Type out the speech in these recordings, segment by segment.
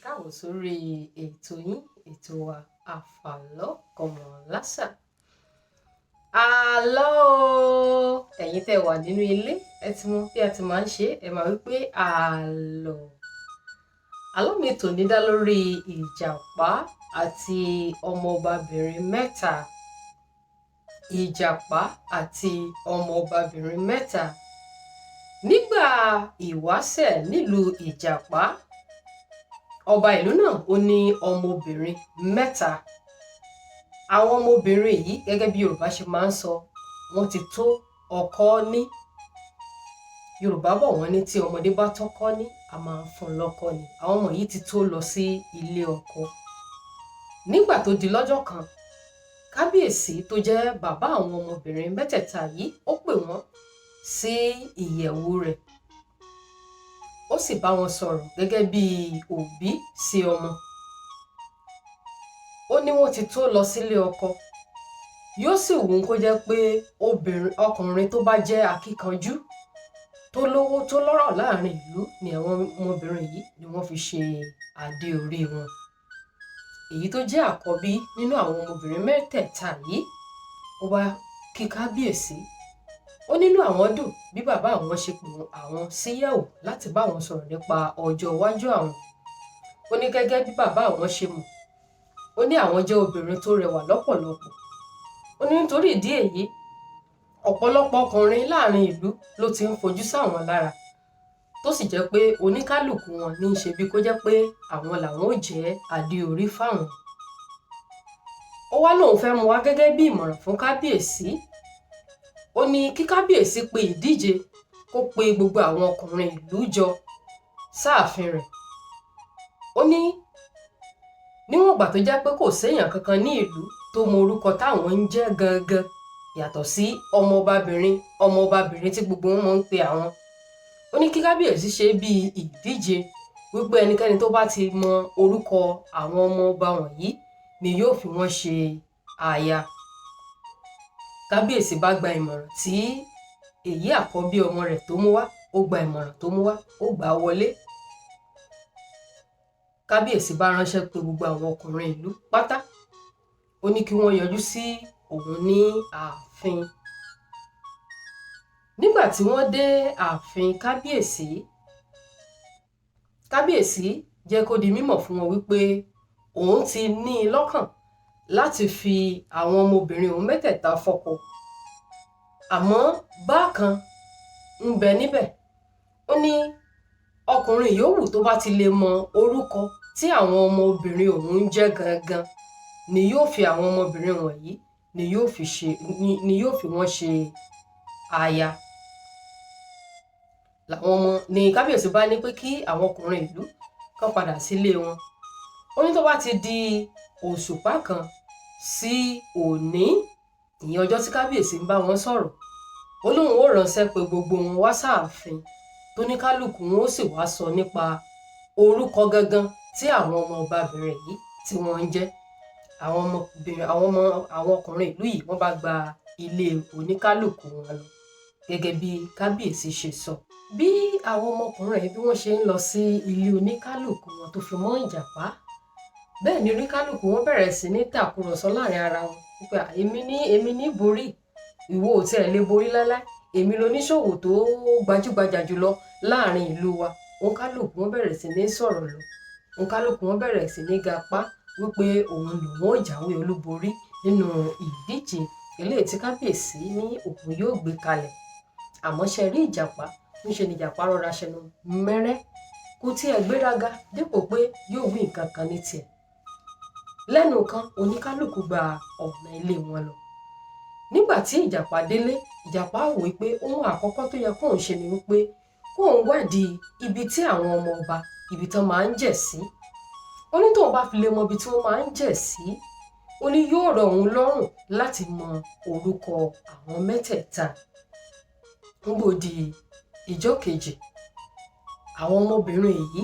Káàbọ̀ sórí ètò yín, ètò wa Àfàlọ́ Kọmọlásà. Àlọ́ o, ẹ̀yin tẹ́ wà nínú ilé, ẹ ti mọ̀ bí a ti máa ń ṣe, ẹ máa wí pé àlọ́. Àlọ́ mi tòní dá lórí ìjàpá àti ọmọọbabìnrin mẹ́ta. Ìjàpá àti ọmọọbabìnrin mẹ́ta. Nígbà ìwáṣẹ̀ nílùú Ìjàpá, ọba ìlú náà ó ní ọmọbìnrin mẹ́ta. Àwọn ọmọbìnrin yìí gẹ́gẹ́ bí Yorùbá ṣe máa ń sọ, wọ́n ti tó ọkọ ní. Yorùbá bọ̀ wọ́n ní tí ọmọdé bá tọ́kọ ní, a máa ń fún lọ́kọ ni. Àwọn ọmọ yìí ti tó lọ sí ilé ọkọ. Nígbà tó di lọ́jọ́ kan, kábíyèsí tó jẹ́ bàbá àwọn ọmọbìnrin mẹ́tẹ̀ẹ̀ta yìí, ó pè wọ́n sí ìyẹ̀wù rẹ̀. Ó sì bá wọn sọ̀rọ̀ gẹ́gẹ́ bí òbí sí ọmọ. Ó ní wọ́n ti tó lọ sílé ọkọ. Yóò sì wù kó jẹ́ pé ọkùnrin tó bá jẹ́ akíkanjú, tó lówó tó lọ́rọ̀ láàrin ìlú ni àwọn ọmọbìnrin yìí ni wọ́n fi ṣe adé orí wọn. Èyí tó jẹ́ àkọ́bí nínú àwọn ọmọbìnrin mẹ́tẹ̀ẹ̀ta yìí, ó wá kí kábíyèsí. Ó nínú àwọn dùn bí bàbá àwọn ṣe pè àwọn síyẹ̀wò láti bá wọn sọ̀rọ̀ nípa ọjọ́ iwájú àwọn. Ó ní gẹ́gẹ́ bí bàbá àwọn ṣe mọ̀, ó ní àwọn jẹ́ obìnrin tó rẹwà lọ́pọ̀lọpọ̀. Ó ní nítorí ìdí èyí, ọ̀pọ̀lọpọ̀ ọkùnrin láàrin ìlú ló ti ń fojú sáwọn lára, tó sì jẹ́ pé oníkálùkù wọn ní í ṣe bí kó jẹ́ pé àwọn làwọn ò jẹ́ adé orí fáwọn. Ó wá lóun fẹ́ mú wá gẹ́gẹ́ bí ìmọ̀ràn fún kábíyèsí. Ó ní kí kábíyèsí pe ìdíje, kó pe gbogbo àwọn ọkùnrin ìlú jọ sáàfin rẹ̀. Ó ní níwọ̀n ìgbà tó jẹ́ pé kò séèyàn kankan ní ìlú tó mọ orúkọ táwọn ń jẹ́ gangan yàtọ̀ sí ọmọọbabìnrin tí gbogbo wọn máa ń pe àwọn. Ó ní kí kábíyèsí ṣe bí ìdíje wípé ẹnikẹ́ni tó bá ti mọ orúkọ àwọn ọmọọba wọ̀nyí ni yóò fi wọ́n ṣe aya. Kábíyèsí bá gba ìmọ̀ràn tí èyí àkọ́bí ọmọ rẹ̀ tó mú wá, ó gba ìmọ̀ràn tó mú wá, ó gbà wọlé. Kábíyèsí bá ránṣẹ́ pé gbogbo àwọn ọkùnrin ìlú pátá. Ó ní kí wọ́n yọjú sí òun ní ààfin. Nígbà tí wọ́n dé ààfin kábíyèsí jẹ́ kó di mímọ̀ fún wọn wípé òun ti ní i lọ́kàn láti fi àwọn ọmọbìnrin òun mẹ́tẹ̀ẹ̀ta fọ́kọ. Àmọ́ bákan ń bẹ níbẹ̀. Ó ní ọkùnrin yòówù tó bá ti lè mọ orúkọ tí àwọn ọmọbìnrin òun ń jẹ́ gangan ni yóò fi àwọn ọmọbìnrin wọ̀nyí ni yóò fi wọ́n ṣe aya. Ni kábíyèsí bá ní pé kí àwọn ọkùnrin ìlú kan padà sílé wọn. Ó ní tó bá ti di òṣùpá kan sí òní, ìyẹn ọjọ́ tí kábíyèsí ń bá wọn sọ̀rọ̀, ó lóun ó ránṣẹ́ pé gbogbo wọn wá sáàfin, tó ní kálukú wọn ó sì wá sọ nípa orúkọ gangan tí àwọn ọmọọbabìnrin yìí tí wọ́n ń jẹ́. Àwọn ọkùnrin ìlú yìí wọ́n bá gba ilé oníkálukú wọn lọ gẹ́gẹ́ bí kábíyèsí ṣe sọ. Bí àwọn ọmọkùnrin yìí bí wọ́n ṣe ń lọ sí ilé oníkálukú wọn tó fi mọ́ Ìjàpá, bẹ́ẹ̀ ni oníkálukú wọn bẹ̀rẹ̀ sí ní tàkùrọ̀sọ láàrin ara wọn wípé èmi ní borí, ìwọ ò tiẹ̀ lè borí láíláí, èmi loníṣòwò tó gbajúgbajà jùlọ láàrin ìlú wa. Oníkálukú wọn bẹ̀rẹ̀ sí ní sọ̀rọ̀ lọ. Oníkálukú wọn bẹ̀rẹ̀ sí ní gapá wípé òun lòun ó jáwé olúborí nínú ìdíje eléyìí tí kábíyèsí ní òun yóò gbé kalẹ̀. Àmọ́ ṣe rí Ìjàpá, níṣe ni Ìjàpá rọra ṣẹnu mẹ́rẹ́, kò tiẹ̀ gbéraga dípò pé yóò wí nǹkan kan ní tiẹ̀. Lẹ́nu kan oníkálukú gba ọ̀nà ilé wọn lọ. Nígbà tí Ìjàpá délé, Ìjàpá wò pé ohun àkọ́kọ́ tó yẹ kóun ṣe ni wípé kóun wádìí ibi tí àwọn ọmọ ọba ibi tán máa ń jẹ̀ sí. Ó ní tóun bá fi lè mọ ibi tí wọ́n máa ń jẹ̀ sí, ó ní yóò rọ̀ òun lọ́rùn láti mọ orúkọ àwọn mẹ́tẹ̀ẹ̀ta. Nígbà di ìjọ́ kejì, àwọn ọmọbìnrin yìí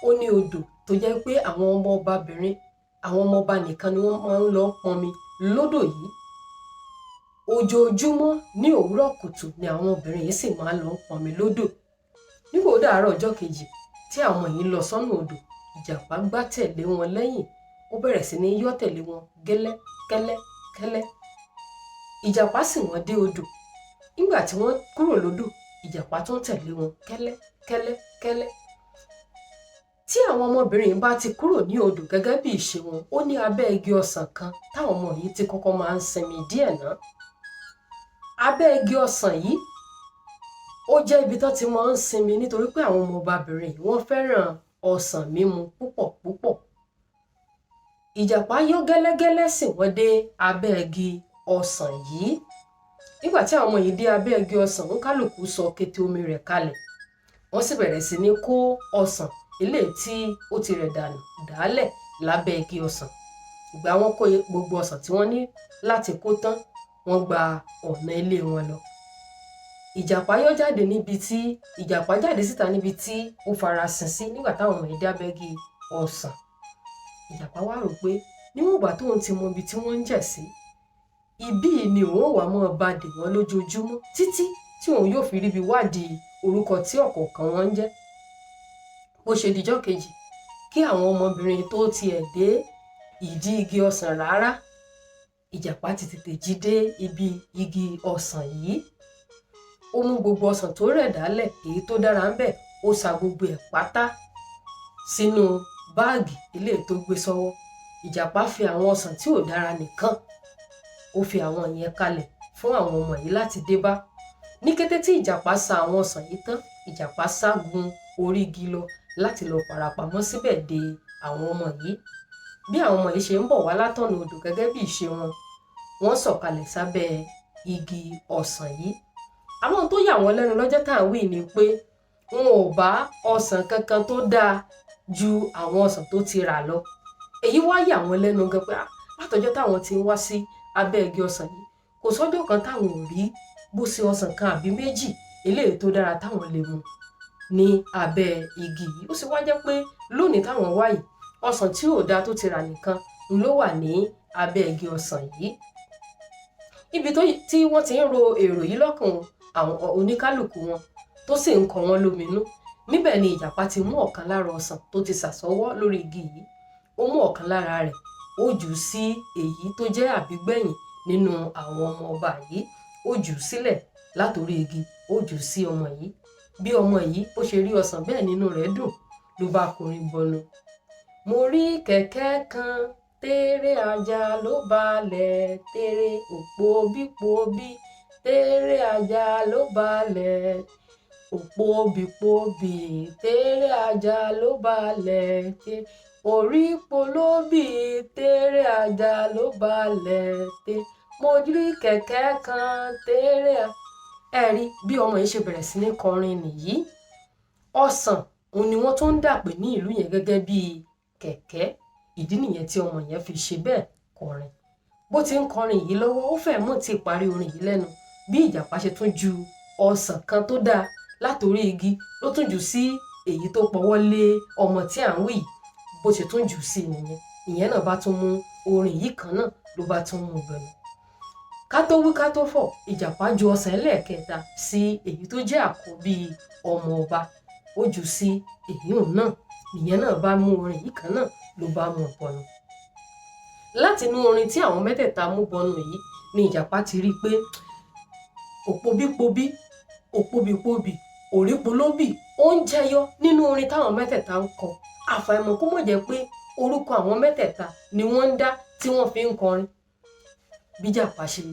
ó ní odò tó jẹ́ pé àwọn ọmọọbabìnrin àwọn ọmọ ọba nìkan ni wọ́n máa ń lọ pọnmi lódò yìí. Ojoojúmọ́ ní òwúrọ̀ kùtù ni àwọn obìnrin yìí sì máa ń lọ pọnmi lódò. Nígbà ó dàárọ̀ ọjọ́ kejì tí àwọn yìí lọ sọ́nà odò, ìjàpá gbá tẹ̀lé wọn lẹ́yìn, ó bẹ̀rẹ̀ sí ní yọ́ tẹ̀lé wọn gẹ́lẹ́ kẹ́lẹ́ kẹ́lẹ́. Ìjàpá sì wọ́n dé odò. Nígbà tí wọ́n kúrò lódò, ìjàpá tún tẹ̀lé wọn kẹ́lẹ́ kẹ́lẹ́ kẹ́lẹ́. Tí àwọn ọmọbìnrin bá ti kúrò ní odò gẹ́gẹ́ bí ìṣe wọn, ó ní abẹ́ igi ọsàn kan táwọn ọmọ yìí ti kọ́kọ́ máa ń sinmi díẹ̀ náà. Abẹ́ igi ọsàn yìí ó jẹ́ ibi tó ti máa ń sinmi nítorí pé àwọn ọmọbìnrin yìí wọ́n fẹ́ràn ọsàn mímu púpọ̀ púpọ̀. Ìjàpá yọ́ gẹ́lẹ́gẹ́lẹ́ sì wọ́n dé abẹ́ igi ọsàn yìí. Nígbà tí àwọn ọmọ yìí dé abẹ́ igi ọsàn, kálukú sọ kété omi rẹ̀ kalẹ̀. Wọ́n sì bẹ̀rẹ̀ sí ní kó ọsàn eléyìí tí ó ti rẹ̀ dànù dálẹ̀ lábẹ́ igi ọsàn. Ìgbà wọ́n kó gbogbo ọsàn tí wọ́n ní láti kó tán, wọ́n gba ọ̀nà ilé wọn lọ. Ìjàpá jáde síta níbi tí ó farasin sí nígbà táwọn ọmọ yìí dé abẹ́ igi ọsàn. Ìjàpá wá rò pé níwọ̀n ìgbà tóun ti mọ ibi tí wọ́n ń jẹ̀ sí, ibí ni òun wà mọ́ bá dè wọ́n lójoojúmọ́ títí tí òun yóò fi ríbi wádìí orúkọ tí ọ̀kọ̀ọ̀kan wọn ń jẹ́. Bó ṣe dijọ́ kejì kí àwọn ọmọbìnrin tó tiẹ̀ dé ìdí igi ọsàn rárá, Ìjàpá ti tètè jí dé ibi igi ọsàn yìí. Ó mú gbogbo ọsàn tó rẹ̀ dálẹ̀, èyí tó dára ń bẹ̀, ó sa gbogbo ẹ̀ pátá sínú báàgì eléyìí tó gbé sọ́wọ́. Ìjàpá fi àwọn ọsàn tí ò dára nìkan, ó fi àwọn yẹn kalẹ̀ fún àwọn ọmọ yìí láti dé bá. Ní kété tí Ìjàpá sa àwọn ọsàn yìí tán, Ìjàpá sá gun orí igi lọ láti lọ farapamọ́ síbẹ̀ de àwọn ọmọ yìí. Bí àwọn ọmọ yìí ṣe ń bọ̀ wá látọ̀nà odò gẹ́gẹ́ bí ìṣe wọn, wọ́n sọ̀kalẹ̀ sábẹ́ igi ọsàn yìí. Àwọn tó yà wọ́n lẹ́nu lọ́jọ́ tá à ń wí ni pé wọn ò bá ọsàn kankan tó dáa ju àwọn ọsàn tó ti rà lọ. Èyí wá yà wọ́n lẹ́nu gan pé látọjọ́ táwọn ti ń wá sí abẹ́ igi ọsàn yìí, kò sọ́jọ́ kan táwọn ò rí bó ṣe ọsàn kan àbí méjì eléyìí tó dára táwọn lè mu ní abẹ́ igi yìí. Ó sì wá jẹ́ pé lónìí táwọn wá yìí, ọsàn tí ò dáa tó ti rà nìkan ló wà ní abẹ́ igi ọsàn yìí. Ibi tí wọ́n ti ń ro èrò yìí lọ́kàn àwọn oníkálùkù wọn tó sì ń kọ wọn lóminú, níbẹ̀ ni Ìjàpá ti mú ọ̀kan lára ọsàn tó ti sàsọ́wọ́ lórí igi yìí. Ó mú ọ̀kan lára rẹ̀, ó jù ú sí èyí tó jẹ́ àbígbẹ̀yìn nínú àwọn ọmọ ọba yìí. Ó jù ú sílẹ̀ látòrí igi, ó jù ú sí ọmọ yìí. Bí ọmọ yìí bó ṣe rí ọsàn bẹ́ẹ̀ nínú rẹ̀ dùn, ló bá kọrin bọnu. Mo rí kẹ̀kẹ́ kan, tẹ́rẹ́ ajá ló balẹ̀, tẹ́rẹ́ òpóbípóbí, tẹ́rẹ́ ajá ló balẹ̀, òpóbípóbí, tẹ́rẹ́ ajá ló balẹ̀, orí polóbì, tẹ́rẹ́ ajá ló balẹ̀, mo rí kẹ̀kẹ́ kan, tẹ́rẹ́. Ẹ rí bí ọmọ yìí ṣe bẹ̀rẹ̀ sí ní kọrin nìyí. Ọsàn òun ni wọ́n tún ń dà pé ní ìlú yẹn gẹ́gẹ́ bí kẹ̀kẹ́. Ìdí nìyẹn tí ọmọ yẹn fi ṣe bẹ́ẹ̀ kọrin. Bó ti ń kọrin yìí lọ́wọ́, ó fẹ́ mọ̀ tí parí orin yìí lẹ́nu bí Ìjàpá ṣe tún ju ọsàn kan tó dáa látòrí igi ló tún jù sí èyí tó pọwọ́ lé ọmọ tí à ń wí yìí. Bó ṣe tún jù sí nìyẹn, ìyẹn náà bá tún mú orin yìí kan náà ló bá tún mú bẹ̀rù. Ká tó wí ká tó fọ̀, Ìjàpá ju ọsàn ẹlẹ́ẹ̀kẹta sí èyí tó jẹ́ àkọ́bí ọmọ ọba. Ó jù sí èyí náà, ìyẹn náà bá mú orin yìí kan náà ló bá mú bọnu. Láti inú orin tí àwọn mẹ́tẹ̀ẹ̀ta mú bọnu yìí ni Ìjàpá ti rí i pé òpóbípóbí, òpóbípóbí, òrípolóbì ó ń jẹyọ nínú orin táwọn mẹ́tẹ̀ẹ̀ta ń kọ. Àfàìmọ̀ kó mọ̀ jẹ́ pé orúkọ àwọn mẹ́tẹ̀ẹ̀ta ni wọ́n ń dá tí wọ́n fi ń kọrin. Bí Ìjàpá ṣe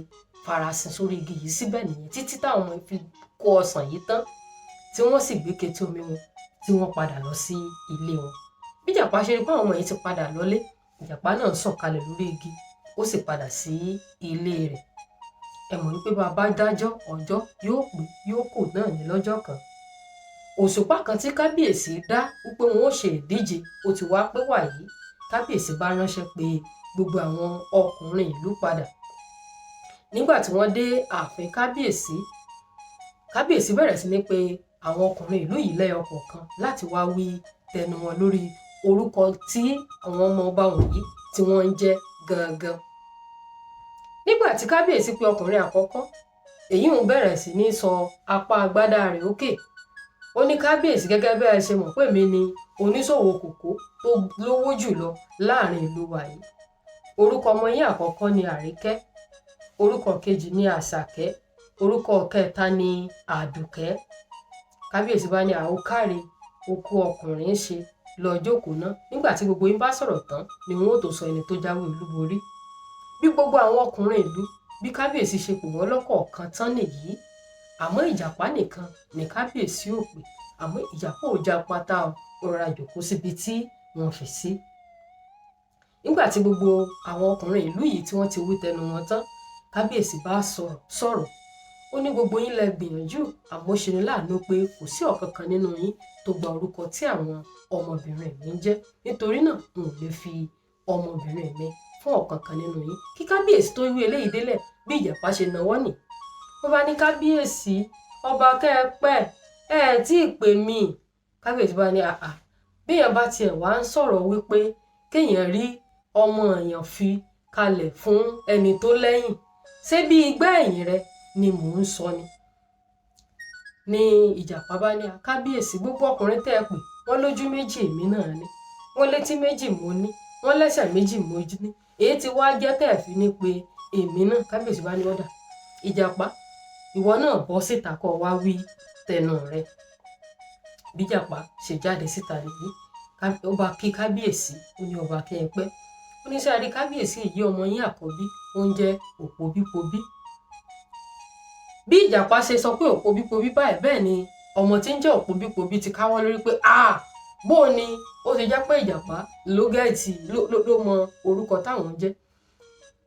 farasin sórí igi yìí síbẹ̀ nìyẹn títí táwọn ọmọ fi kó ọsàn yìí tán, tí wọ́n sì gbé kété omi wọn, tí wọ́n padà lọ sí ilé wọn. Bí Ìjàpá ṣe rí pé àwọn ọmọ yìí ti padà lọlé, Ìjàpá náà sọ̀kalẹ̀ lórí igi, ó sì padà sí ilé rẹ̀. Ẹ mọ̀ wípé bàbá dájọ́ ọjọ́ yóò pé yóò kò náà ní lọ́jọ́ kan. Òṣùpá kan tí kábíyèsí dá wípé wọn ó ṣe ìdíje, ó ti wá pé wàyí. Kábíyèsí bá ránṣẹ́ pé gbogbo àwọn ọkùnrin ìlú padà. Nígbà tí wọ́n dé ààfin kábíyèsí bẹ̀rẹ̀ sí ní pé àwọn ọkùnrin ìlú yìí lẹ́yọ kọ̀ọ̀kan láti wá wí tẹnu wọn lórí orúkọ tí àwọn ọmọ ọba wọ̀nyí tí wọ́n ń jẹ́ gangan. Nígbà tí kábíyèsí pé ọkùnrin àkọ́kọ́, èyí ń bẹ̀rẹ̀ sí ní sọ apá agbádá rẹ̀ òkè. Ó ní kábíyèsí, gẹ́gẹ́ bí ẹ ṣe mọ̀ pé mi ni oníṣòwò kòkó tó lówó jùlọ láàrin ìlú wa yìí. Orúkọ ọmọ yín àkọ́kọ́ ni Àríkẹ́, orúkọ kejì ni Àṣàkẹ́, orúkọ kẹta ni Àdùkẹ́. Kábíyèsí bá ní àókàrè okú ọkùnrin ṣe lọ jókòó ná. Nígbà tí gbogbo yín bá sọ̀rọ̀ tán ni wọn ó tó sọ ẹni tó jáwé olúborí. Bí gbogbo àwọn ọkùnrin ìlú bí kábíyèsí ṣe pè wọ́n lọ́kọ̀ọ̀kan tán nìyí. Àmọ́ Ìjàpá nìkan ni kábíyèsí ò pè. Àmọ́ Ìjàpá ò já pátá rọra jókòó síbi tí wọ́n fi sí. Nígbà tí gbogbo àwọn ọkùnrin ìlú yìí tí wọ́n ti wí tẹnu wọn tán, kábíyèsí bá sọ̀rọ̀. Ó ní gbogbo yín lẹ gbìyànjú, àmọ́ ṣe ni láàánú pé kò sí ọ̀kankan nínú yín tó gba orúkọ tí àwọn ọmọbìnrin mi ń jẹ́. Nítorí náà n ò lè fi ọmọbìnrin mi fún ọ̀kankan nínú yín. Kí kábíyèsí tó wí eléyìí délẹ̀, bí Ìjàpá ṣe nawọ́ nì. Wọ́n bá ní kábíyèsí, ọba kẹ́ẹ̀pẹ́ tí ì pè mí. Kábíyèsí bá ní bí èèyàn bá tiẹ̀ wá ń sọ̀rọ̀ wípé kéèyàn rí ọmọ èèyàn fi kalẹ̀ fún ẹni tó lẹ́yìn, ṣé bí igbá ẹ̀yìn rẹ ni mò ń sọ ni. Ní Ìjàpá bá ní kábíyèsí, gbogbo ọkùnrin tẹ́ ẹ pè wọ́n lójú méjì èmi náà ni, wọ́n létí méjì mo ní, wọ́n lẹ́sẹ̀ méjì mo ní, èyí tí wá jẹ́ tẹ́ ẹ fi ní pé èmi náà. Kábíyèsí bá ní ọ̀dà, Ìjàpá ìwọ náà bọ́ síta kó wá wí tẹnu rẹ. Bí Ìjàpá ṣe jáde síta nìyí, ó bá kí kábíyèsí, ó ní ọba kẹ́ẹ̀pẹ́. Ó ní sáré kábíyèsí, èyí ọmọ yín àkọ́bí ó ń jẹ́ òpóbípobí. Bí Ìjàpá ṣe sọ pé òpóbípobí báyìí, bẹ́ẹ̀ ni ọmọ tí ń jẹ́ òpóbípobí ti káwọ́ lórí pé bó ni ó ṣe jẹ́ pé Ìjàpá ló gẹ̀ẹ́tì ló mọ orúkọ táwọn jẹ́.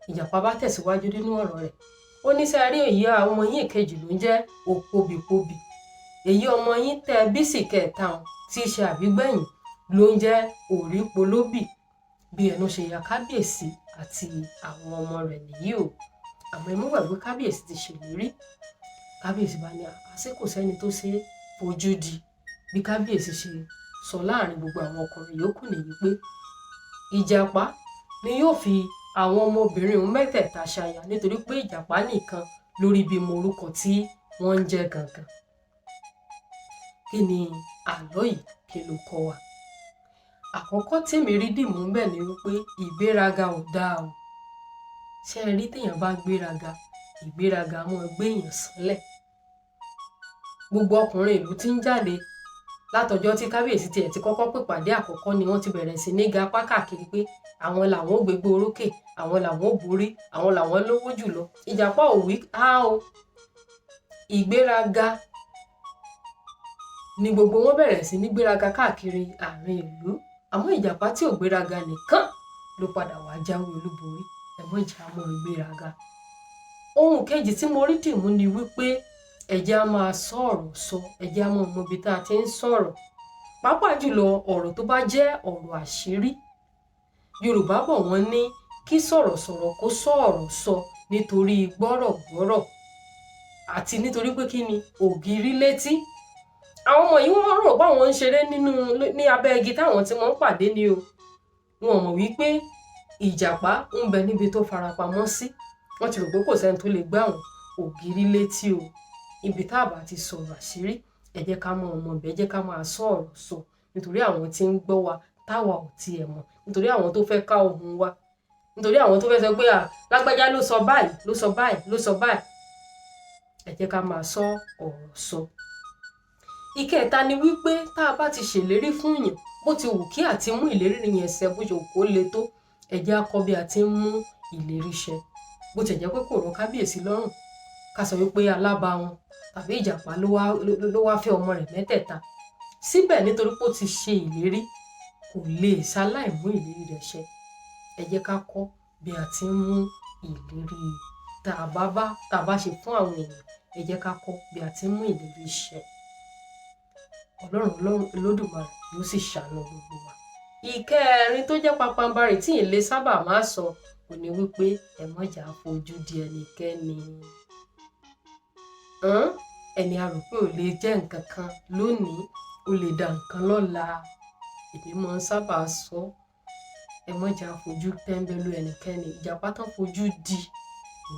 Ìjàpá bá tẹ̀síwájú nínú ọ̀rọ̀ rẹ̀. Ó ní sáré èyí ọmọ yín èkejì ló ń jẹ́ òpóbípobí. Èyí ọmọ yín tẹ bísì kẹta tí í ṣe àbígbẹ̀yìn ló ń jẹ́ òrípolóbì. Bí ẹnu ṣe ya kábíyèsí àti àwọn ọmọ rẹ̀ nìyí o. Àmọ́ ẹ mú gbàgbé kábíyèsí ti ṣèlérí. Kábíyèsí bá ní àṣé kò sẹ́ni tó ṣe fojú di. Bí kábíyèsí ṣe sọ láàrin gbogbo àwọn ọkùnrin yòókù nìyí pé Ìjàpá ni yóò fi àwọn ọmọbìnrin òun mẹ́tẹ̀ẹ̀ta ṣaya, nítorí pé Ìjàpá nìkan lórí bímọ orúkọ tí wọ́n ń jẹ́ gangan. Kí ni àlọ́ yìí kí ló kọ́ wa? Àkọ́kọ́ tèmi rí dìmú bẹ́ẹ̀ ni wípé ìgbéraga ò dáa o. Ṣé ẹ rí téèyàn bá gbéraga, ìgbéraga máa gbé èèyàn sánlẹ̀. Gbogbo ọkùnrin ìlú tí ń jáde látọjọ́ tí kábíyèsí tiẹ̀ ti kọ́kọ́ pè pàdé àkọ́kọ́ ni wọ́n ti bẹ̀rẹ̀ sí ní ga pákàkiri pé àwọn làwọn ò gbégbé orókè, àwọn làwọn ò borí, àwọn làwọn lówó jùlọ. Ìjàpá ò wí o. Ìgbéraga ni gbogbo wọn bẹ̀rẹ̀ sí ní gbéraga káàkiri àárín ìlú. Àmọ́ Ìjàpá tí ò gbéraga nìkan ló padà wá jáwé olúborí. Ẹ mọ̀ ìjà mọ́ ìgbéraga. Ohun kejì tí mo rí dìmú ni wípé ẹ jẹ́ á máa sọ ọ̀rọ̀ sọ, ẹ jẹ́ á mọ̀ ibi tá a ti ń sọ̀rọ̀. Pàápàá jùlọ ọ̀rọ̀ tó bá jẹ́ ọ̀rọ̀ àṣírí. Yorùbá bọ̀ wọ́n ní kí sọ̀rọ̀sọ̀rọ̀ kó sọ ọ̀rọ̀ sọ nítorí gbọ́rọ̀gbọ́rọ̀ àti nítorí pé kí ni ògiri létí. Àwọn ọmọ yìí wọ́n rò pé àwọn ń ṣeré ní abẹ́ igi táwọn tí wọ́n ń pàdé ni o. Wọn mọ̀ wípé Ìjàpá ń bẹ níbi tó farapamọ́ sí. Wọ́n ti rò pé kò sẹ́ni tó lè gbá àwọn ògiri létí o. Ibi tá a bá ti sọ̀rọ̀ àṣírí, ẹ jẹ́ ká mọ ọmọ ibẹ̀, ẹ jẹ́ ká máa sọ ọ̀rọ̀ sọ nítorí àwọn tí ń gbọ́ wa táwa ò tiẹ̀ mọ̀, nítorí àwọn tó fẹ́ ká ohùn wa, nítorí àwọn tó fẹ́ sọ pé lágbájá ló sọ báyìí, ló sọ báyìí, ló sọ báyìí. Ẹ jẹ́ ká máa sọ ọ̀rọ̀ sọ. Ìkẹta ni wípé tá a bá ti ṣèlérí fún yàn, bó ti wù kí àti mú ìlérí yẹn ṣẹ bó ṣe kó le tó, ẹ jẹ́ á kọ́ bí a ti ń mú ìlérí ṣẹ. Bó ti jẹ́ pé kò rọ̀ kábíyèsí lọ́rùn ká sọ wípé alábàáhùn tàbí Ìjàpá ló wá fẹ́ ọmọ rẹ̀ mẹ́tẹ̀ẹ̀ta. Síbẹ̀ nítorí pé ó ti ṣe ìlérí, kò lè ṣaláì mú ìlérí rẹ̀ ṣẹ. Ẹ jẹ́ ká kọ́ bí a ti ń mú ìlérí tá a bá ṣe fún àwọn èèyàn. Ẹ jẹ́ ká kọ́ bí a ti ń mú ìlérí ṣẹ. Ọlọ́run Olódùmarè yóò sì ṣàánú gbogbo wa. Ìkẹrin tó jẹ́ papambarì tí ìlé sábà máa sọ kò ní wípé ẹ má jà fojú di ẹnikẹ́ni. Ẹni a rò pé ò lè jẹ́ nǹkan kan lónìí, ó lè dà nǹkan lọ́la. Èmi máa ń sábà sọ ẹ má jà fojú tẹ́ńbẹ́lú ẹnikẹ́ni. Ìjàpá tán fojú di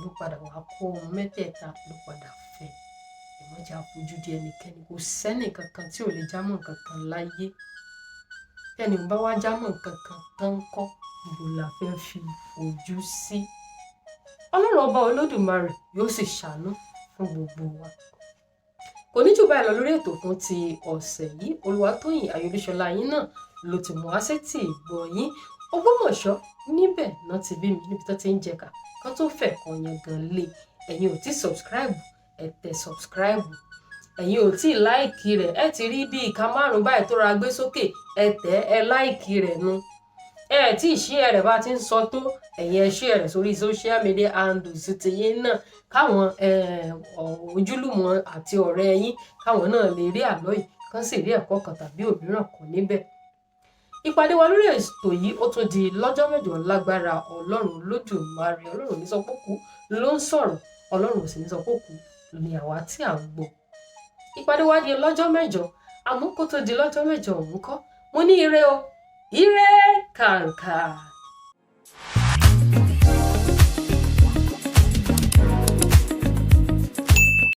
ló padà wá kó ọmọ mẹ́tẹ̀ẹ̀ta ló padà fẹ́. Ẹ má jà fojú di ẹnikẹ́ni. Kò sẹ́ni kankan tí ò lè jámọ́ kankan láyé. Ẹni bá wá jámọ́ kankan tán kọ́ ibo la fẹ́ fi ojú sí. Ọlọ́run ọba Olódùmarè yóò sì ṣàánú fún gbogbo wa. Kò ní jù báyìí lọ lórí ètò fún ti ọ̀sẹ̀ yìí. Olúwatóyìn Ayọ̀déṣọlá yín náà ló ti mú àṣetì ìgbọ́ yín. Ògbómọ̀ṣọ́ níbẹ̀ náà ti bí mi níbi tó ti ń jẹ̀ka kan tó fẹ́ kan yan gan lé. Ẹ̀yin ò tí subscribe ẹ tẹ subscribe. Ẹ̀yin ò tí láìkì rẹ̀ ẹ ti rí bí ìka márùn-ún báyìí tó ra gbé sókè ẹ tẹ̀ ẹ láìkì rẹ̀ nu. Ẹ tí share rẹ̀ bá ti ń sọ tó ẹ̀yin ẹ share rẹ̀ sórí social media handles ti yín náà káwọn ojúlùmọ̀ àti ọ̀rẹ́ yín káwọn náà lè rí àlọ́ yìí kán sì rí ẹ̀kọ́ kan tàbí òmíràn kan níbẹ̀. Ìpàdé wa lórí ètò yìí ó tún di lọ́jọ́ mẹ́jọ lágbára Ọlọ́run Olódùmarè. Ọlọ́run ní sọ pé kú ló ń sọ̀rọ̀, Ọlọ́run ò sì ní sọ pé kú ni àwa tí à ń gbọ́. Ìpàdé wa di lọ́jọ́ mẹ́jọ àmọ́ kó tó di lọ́jọ́ mẹ́jọ òun kọ́ mo ní ire o, ire kàǹkà.